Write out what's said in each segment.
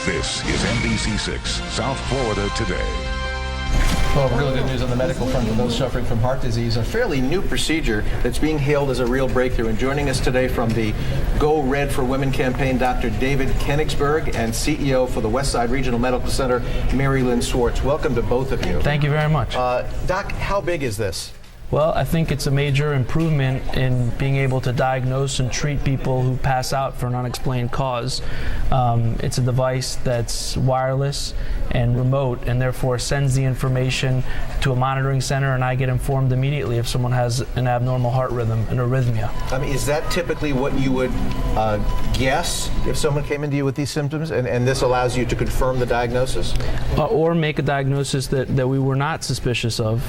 This is NBC6 South Florida Today. Well, really good news on the medical front for those suffering from heart disease. A fairly new procedure that's being hailed as a real breakthrough. And joining us today from the Go Red for Women campaign, Dr. David Kenigsberg, and CEO for the Westside Regional Medical Center, Mary Lynn Swartz. Welcome to both of you. Thank you very much. Doc, how big is this? Well, I think it's a major improvement in being able to diagnose and treat people who pass out for an unexplained cause. It's a device that's wireless and remote, and therefore sends the information to a monitoring center, and I get informed immediately if someone has an abnormal heart rhythm, an arrhythmia. I mean, is that typically what you would guess if someone came into you with these symptoms, and this allows you to confirm the diagnosis? Or make a diagnosis that we were not suspicious of.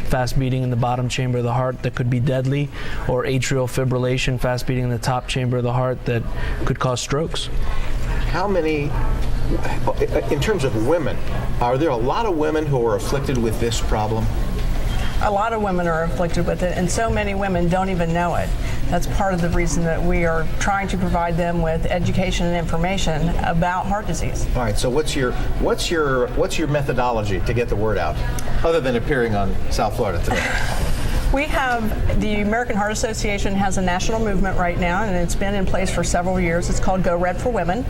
Fast beating in the bottom chamber of the heart that could be deadly, or atrial fibrillation, fast beating in the top chamber of the heart that could cause strokes. How many, in terms of women, are there a lot of women who are afflicted with this problem? A lot of women are afflicted with it, and so many women don't even know it. That's part of the reason that we are trying to provide them with education and information about heart disease. All right, so what's your methodology to get the word out, other than appearing on South Florida Today? We have, the American Heart Association has a national movement right now, and it's been in place for several years. It's called Go Red for Women.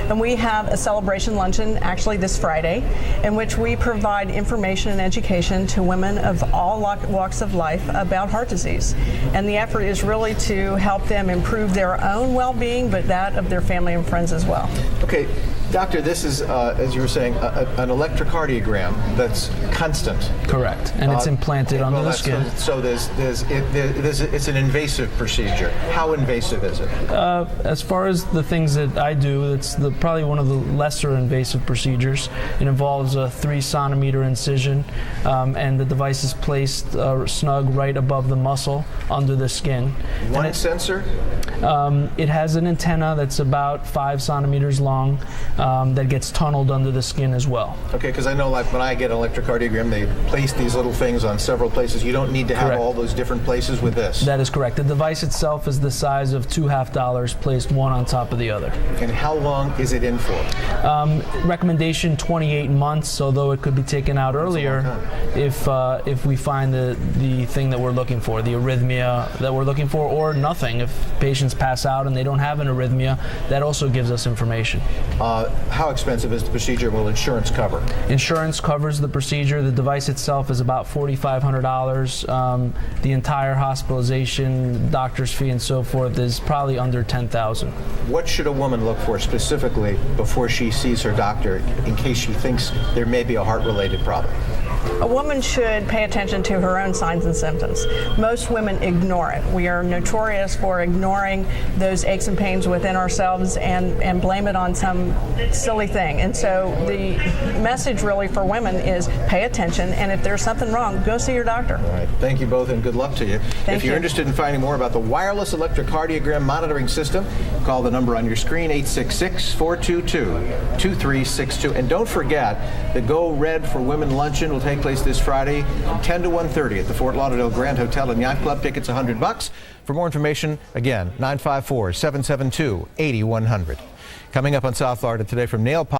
And we have a celebration luncheon actually this Friday, in which we provide information and education to women of all walks of life about heart disease. And the effort is really to help them improve their own well-being, but that of their family and friends as well. Okay, Doctor, this is, as you were saying, an electrocardiogram that's constant. Correct, and it's implanted under the skin. So it's an invasive procedure. How invasive is it? As far as the things that I do, it's probably one of the lesser invasive procedures. It involves a 3-centimeter incision, and the device is placed snug right above the muscle under the skin. One sensor? It has an antenna that's about 5 centimeters long that gets tunneled under the skin as well. Okay, because I know, like, when I get an electrocardiogram, they place these little things on several places. You don't need to have all those different places with this. That is correct. The device itself is the size of $2 $half placed one on top of the other. And how long is it in for? Recommendation 28 months, although it could be taken out earlier if we find the thing that we're looking for, the arrhythmia that we're looking for, or nothing. If patients pass out and they don't have an arrhythmia, that also gives us information. How expensive is the procedure? Will insurance cover? Insurance covers the procedure. The device itself is about $4,500. The entire hospitalization, doctor's fee, and so forth is probably under $10,000. What should a woman look for specifically before she sees her doctor in case she thinks there may be a heart-related problem? A woman should pay attention to her own signs and symptoms. Most women ignore it. We are notorious for ignoring those aches and pains within ourselves and blame it on some silly thing. And so the message really for women is pay attention, and if there's something wrong, go see your doctor. All right. Thank you both, and good luck to you. If you're interested in finding more about the wireless electrocardiogram monitoring system, call the number on your screen, 866-422-2362. And don't forget, the Go Red for Women luncheon will take place this Friday from 10 to 1:30 at the Fort Lauderdale Grand Hotel and Yacht Club. Tickets $100. For more information, again, 954-772-8100. Coming up on South Florida Today, from nail polish